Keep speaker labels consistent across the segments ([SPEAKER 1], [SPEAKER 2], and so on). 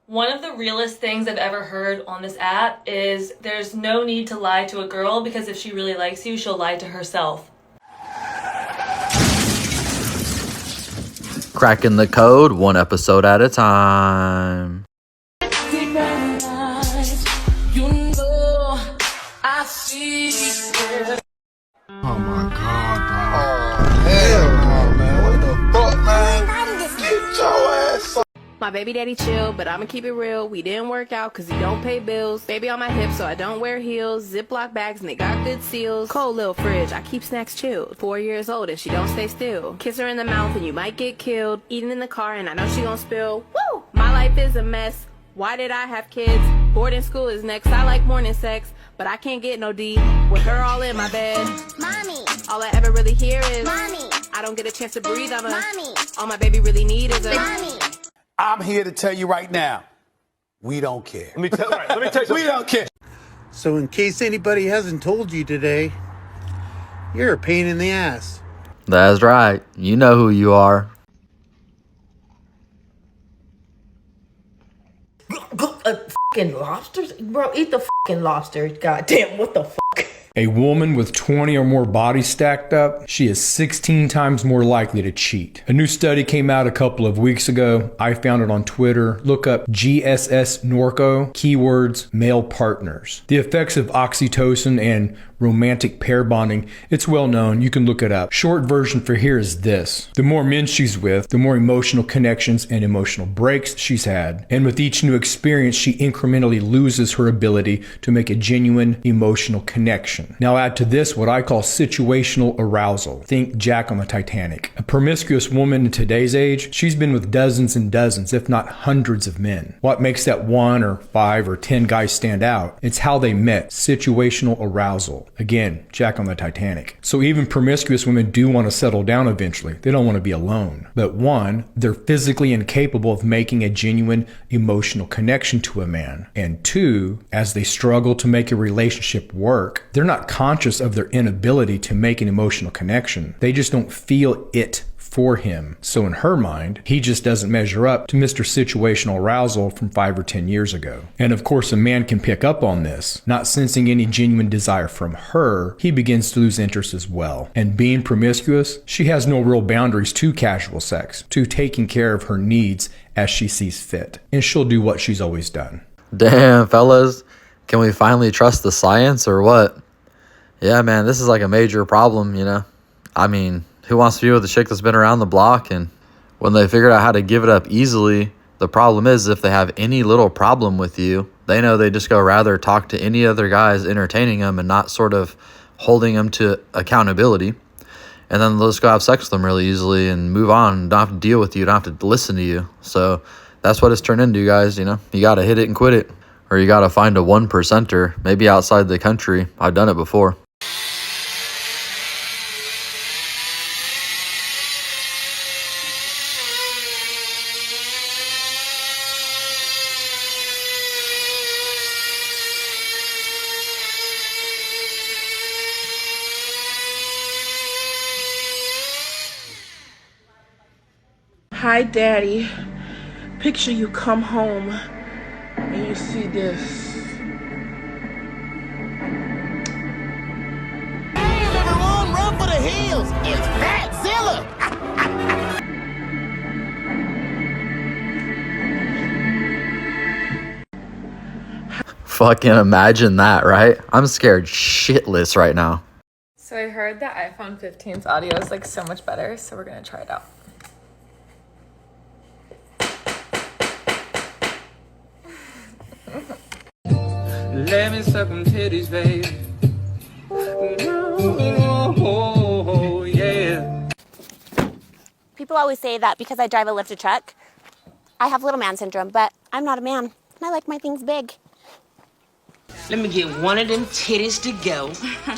[SPEAKER 1] One of the realest things I've ever heard on this app is there's no need to lie to a girl because if she really likes you, she'll lie to herself.
[SPEAKER 2] Cracking the code, one episode at a time.
[SPEAKER 3] Oh my God, bro. Oh, hell no, man. What the fuck, man? Get your ass up.
[SPEAKER 4] My baby daddy chill, but I'ma keep it real. We didn't work out cause he don't pay bills. Baby on my hip so I don't wear heels. Ziploc bags and they got good seals. Cold little fridge, I keep snacks chilled. 4 years old and she don't stay still. Kiss her in the mouth and you might get killed. Eating in the car and I know she gon' spill. Woo! My life is a mess. Why did I have kids? Boarding school is next. I like morning sex, but I can't get no D with her all in my bed.
[SPEAKER 5] Mommy.
[SPEAKER 4] All I ever really hear is
[SPEAKER 5] Mommy.
[SPEAKER 4] I don't get a chance to breathe. I'm a
[SPEAKER 5] Mommy.
[SPEAKER 4] all my baby really need is a
[SPEAKER 5] Mommy.
[SPEAKER 6] I'm here to tell you right now, we don't care.
[SPEAKER 7] Let me tell you something.
[SPEAKER 6] We don't care.
[SPEAKER 8] So in case anybody hasn't told you today, you're a pain in the ass.
[SPEAKER 2] That's right. You know who you are.
[SPEAKER 9] Fucking lobsters? Bro, eat the fucking lobster. Goddamn, what the fuck?
[SPEAKER 7] A woman with 20 or more bodies stacked up, she is 16 times more likely to cheat. A new study came out a couple of weeks ago. I found it on Twitter. Look up GSS Norco, keywords male partners. The effects of oxytocin and romantic pair bonding, it's well known. You can look it up. Short version for here is this. The more men she's with, the more emotional connections and emotional breaks she's had. And with each new experience, she incrementally loses her ability to make a genuine emotional connection. Now add to this what I call situational arousal. Think Jack on the Titanic. A promiscuous woman in today's age, she's been with dozens and dozens, if not hundreds of men. What makes that 1 or 5 or 10 guys stand out? It's how they met. Situational arousal. Again, Jack on the Titanic. So even promiscuous women do want to settle down eventually. They don't want to be alone. But 1, they're physically incapable of making a genuine emotional connection to a man. And 2, as they struggle to make a relationship work, they're not conscious of their inability to make an emotional connection. They just don't feel it for him. So in her mind, he just doesn't measure up to Mr. Situational Arousal from 5 or 10 years ago. And of course, a man can pick up on this. Not sensing any genuine desire from her, he begins to lose interest as well. And being promiscuous, she has no real boundaries to casual sex, to taking care of her needs as she sees fit. And she'll do what she's always done.
[SPEAKER 2] Damn, fellas. Can we finally trust the science or what? Yeah, man, this is like a major problem, you know? I mean, who wants to be with a chick that's been around the block? And when they figured out how to give it up easily, the problem is if they have any little problem with you, they know they just go rather talk to any other guys entertaining them and not sort of holding them to accountability. And then they'll just go have sex with them really easily and move on. Don't have to deal with you. Don't have to listen to you. So that's what it's turned into, guys. You know, you got to hit it and quit it. Or you got to find a 1%er, maybe outside the country. I've done it before.
[SPEAKER 10] Hi, Daddy. Picture you come home and you see this.
[SPEAKER 5] Hey, everyone, run for the hills. It's Fatzilla.
[SPEAKER 2] Fucking imagine that, right? I'm scared shitless right now.
[SPEAKER 11] So I heard the iPhone 15's audio is like so much better, so we're gonna try it out.
[SPEAKER 12] Let me suck them titties, baby. Oh, yeah.
[SPEAKER 13] People always say that because I drive a lifted truck, I have little man syndrome, but I'm not a man, and I like my things big.
[SPEAKER 14] Let me get one of them titties to go,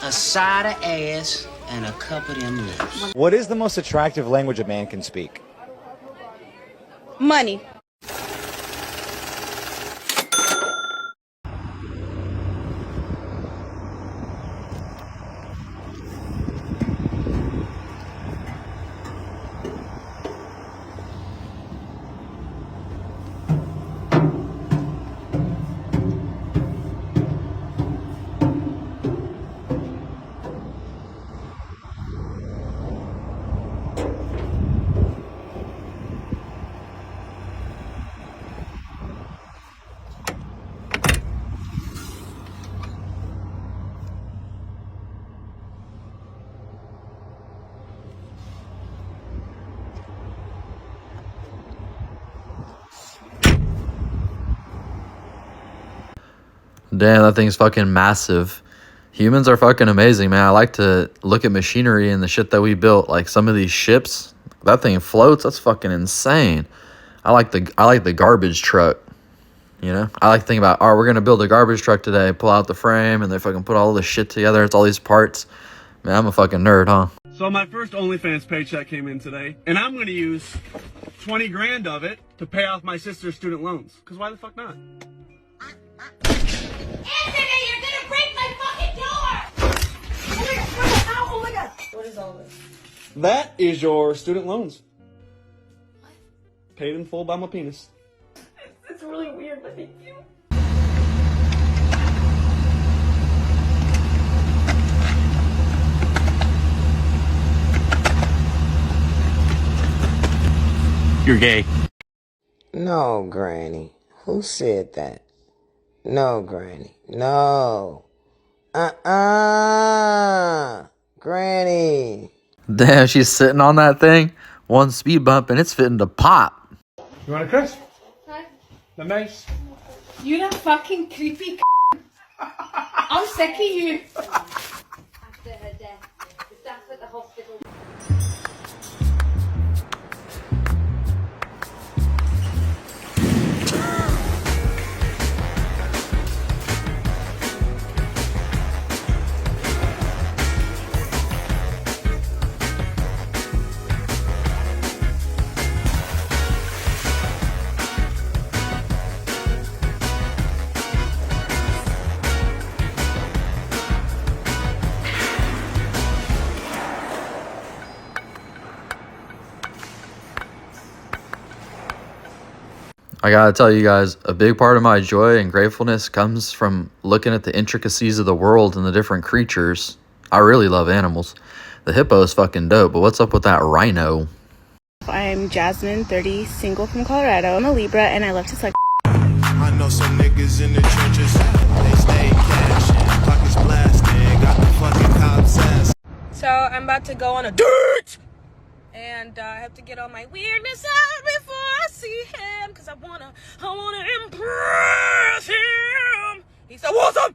[SPEAKER 14] a side of ass, and a cup of them lips.
[SPEAKER 15] What is the most attractive language a man can speak?
[SPEAKER 16] Money.
[SPEAKER 2] Damn, that thing's fucking massive. Humans are fucking amazing, man. I like to look at machinery and the shit that we built. Like some of these ships, that thing floats. That's fucking insane. I like the garbage truck. You know, I like to think about, all right, we're gonna build a garbage truck today. Pull out the frame and they fucking put all this shit together. It's all these parts. Man, I'm a fucking nerd, huh?
[SPEAKER 16] So my first OnlyFans paycheck came in today, and I'm gonna use 20 grand of it to pay off my sister's student loans. Cause why the fuck not?
[SPEAKER 5] Anthony, you're gonna break my fucking door! Oh my god! What is all this?
[SPEAKER 16] That is your student loans. Paid in full by my penis.
[SPEAKER 5] It's really weird, but thank you.
[SPEAKER 16] You're gay.
[SPEAKER 17] No, Granny. Who said that? No, Granny. No. Granny.
[SPEAKER 2] Damn, she's sitting on that thing. One speed bump and it's fitting to pop.
[SPEAKER 16] You want a kiss? The mace.
[SPEAKER 18] You're a fucking creepy I'm sick of you. After her death, the staff at the hospital.
[SPEAKER 2] I gotta tell you guys, a big part of my joy and gratefulness comes from looking at the intricacies of the world and the different creatures. I really love animals. The hippo is fucking dope, but what's up with that rhino?
[SPEAKER 19] I'm Jasmine, 30, single from Colorado. I'm a Libra and I love to suck.
[SPEAKER 3] I know some niggas in the trenches. They stay cashing, pockets blasting, got the fucking cops ass.
[SPEAKER 19] So I'm about to go on a date! And I have to get all my weirdness out before I see him. Cause I wanna impress him. He said, what's up?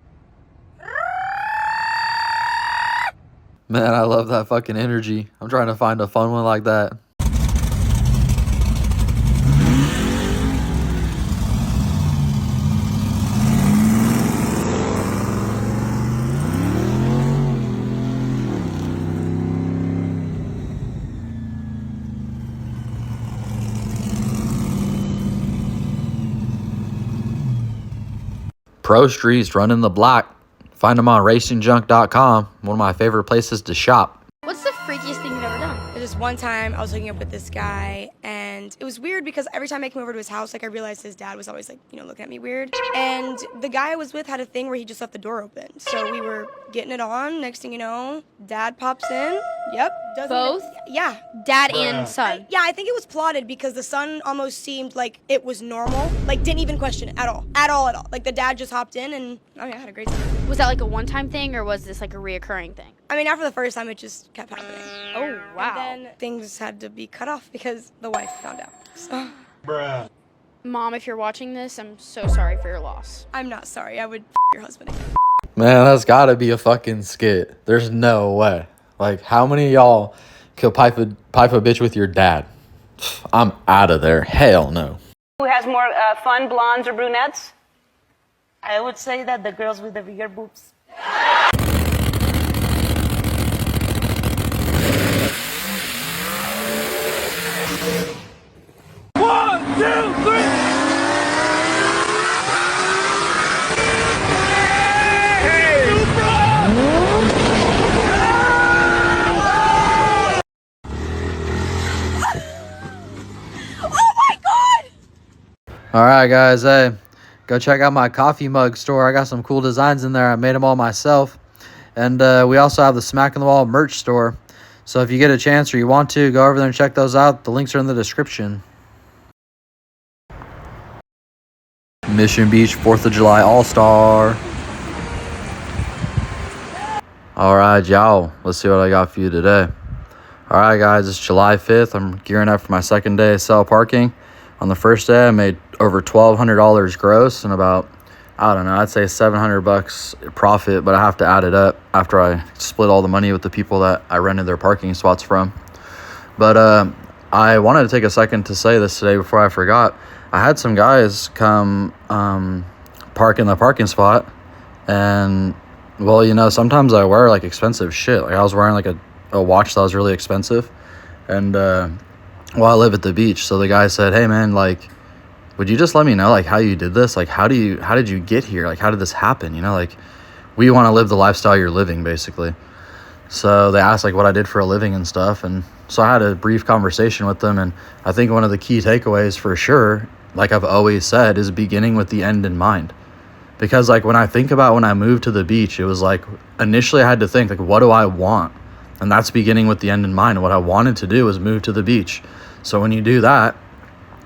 [SPEAKER 2] Man, I love that fucking energy. I'm trying to find a fun one like that. Pro Streets running the block. Find them on racingjunk.com, one of my favorite places to shop.
[SPEAKER 20] What's the freakiest thing you've ever done?
[SPEAKER 19] Just one time I was hooking up with this guy and it was weird because every time I came over to his house, like I realized his dad was always like, you know, looking at me weird. And the guy I was with had a thing where he just left the door open. So we were getting it on. Next thing you know, dad pops in. Yep.
[SPEAKER 20] Both?
[SPEAKER 19] Yeah.
[SPEAKER 20] Dad and son?
[SPEAKER 19] Yeah, I think it was plotted because the son almost seemed like it was normal. Like didn't even question it at all. At all. Like the dad just hopped in and I had a great time.
[SPEAKER 20] Was that like a one-time thing or was this like a reoccurring thing?
[SPEAKER 19] I mean, after the first time, it just kept happening.
[SPEAKER 20] Oh, wow.
[SPEAKER 19] And then things had to be cut off because the wife found out. So.
[SPEAKER 3] Bruh.
[SPEAKER 20] Mom, if you're watching this, I'm so sorry for your loss.
[SPEAKER 19] I'm not sorry. I would your husband again.
[SPEAKER 2] Man, that's gotta be a fucking skit. There's no way. Like, how many of y'all could pipe a bitch with your dad? I'm out of there. Hell no.
[SPEAKER 21] Who has more fun, blondes or brunettes? I would say that the girls with the bigger boobs.
[SPEAKER 5] 1, 2, 3.
[SPEAKER 2] All right, guys. Hey, go check out my coffee mug store. I got some cool designs in there. I made them all myself. And we also have the Smackn The Wall merch store. So if you get a chance or you want to, go over there and check those out. The links are in the description. Mission Beach 4th of July All-Star. All right, y'all. Let's see what I got for you today. All right, guys. It's July 5th. I'm gearing up for my second day of cell parking. On the first day, I made over $1,200 gross and about I don't know, I'd say $700 profit, but I have to add it up after I split all the money with the people that I rented their parking spots from. But I wanted to take a second to say this today before I forgot. I had some guys come park in the parking spot, and well, you know, sometimes I wear like expensive shit. Like I was wearing like a watch that was really expensive, and well, I live at the beach, so the guy said, "Hey man, like, would you just let me know like how you did this? Like how did you get here? Like how did this happen? You know, like we want to live the lifestyle you're living, basically." So they asked like what I did for a living and stuff, and so I had a brief conversation with them, and I think one of the key takeaways for sure, like I've always said, is beginning with the end in mind. Because like when I think about when I moved to the beach, it was like initially I had to think like, what do I want? And that's beginning with the end in mind. What I wanted to do was move to the beach. So when you do that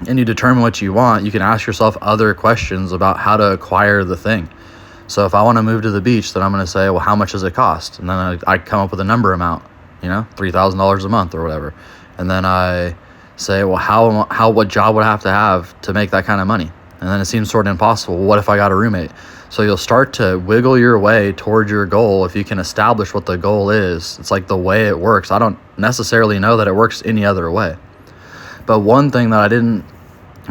[SPEAKER 2] and you determine what you want, you can ask yourself other questions about how to acquire the thing. So if I want to move to the beach, then I'm going to say, well, how much does it cost? And then I come up with a number amount, you know, $3,000 a month or whatever. And then I say, well, what job would I have to make that kind of money? And then it seems sort of impossible. Well, what if I got a roommate? So you'll start to wiggle your way towards your goal if you can establish what the goal is. It's like the way it works. I don't necessarily know that it works any other way. But one thing that I didn't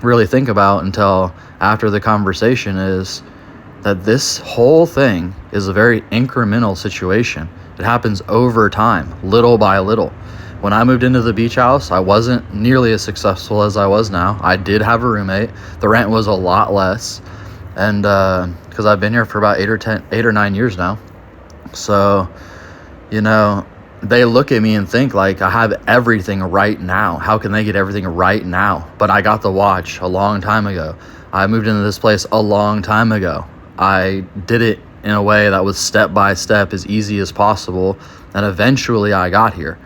[SPEAKER 2] really think about until after the conversation is that this whole thing is a very incremental situation. It happens over time, little by little. When I moved into the beach house, I wasn't nearly as successful as I was now. I did have a roommate. The rent was a lot less. And because I've been here for about 8 or 9 years now. So, you know, they look at me and think like I have everything right now. How can they get everything right now? But I got the watch a long time ago. I moved into this place a long time ago. I did it in a way that was step by step, as easy as possible. And eventually I got here.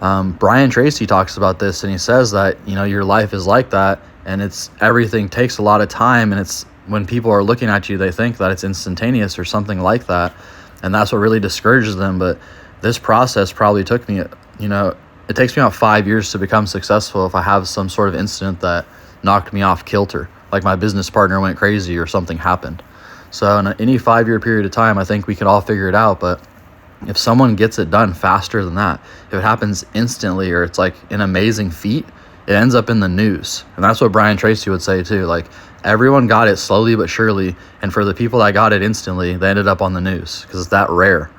[SPEAKER 2] Brian Tracy talks about this, and he says that, you know, your life is like that, and everything takes a lot of time, and it's when people are looking at you, they think that it's instantaneous or something like that, and that's what really discourages them. But this process probably took me, you know, it takes me about 5 years to become successful if I have some sort of incident that knocked me off kilter, like my business partner went crazy or something happened. So in any 5-year period of time, I think we could all figure it out. But if someone gets it done faster than that, if it happens instantly or it's like an amazing feat, it ends up in the news. And that's what Brian Tracy would say too. Like everyone got it slowly but surely. And for the people that got it instantly, they ended up on the news because it's that rare.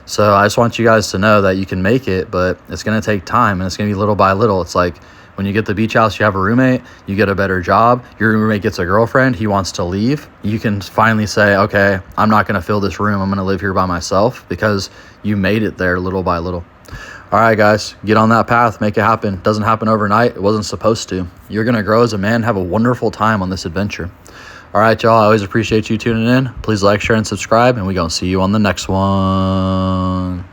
[SPEAKER 2] So I just want you guys to know that you can make it, but it's going to take time and it's going to be little by little. It's like when you get the beach house, you have a roommate, you get a better job, your roommate gets a girlfriend, he wants to leave. You can finally say, okay, I'm not going to fill this room. I'm going to live here by myself because you made it there little by little. All right, guys, get on that path, make it happen. It doesn't happen overnight. It wasn't supposed to. You're going to grow as a man, have a wonderful time on this adventure. All right, y'all, I always appreciate you tuning in. Please like, share, and subscribe, and we're going to see you on the next one.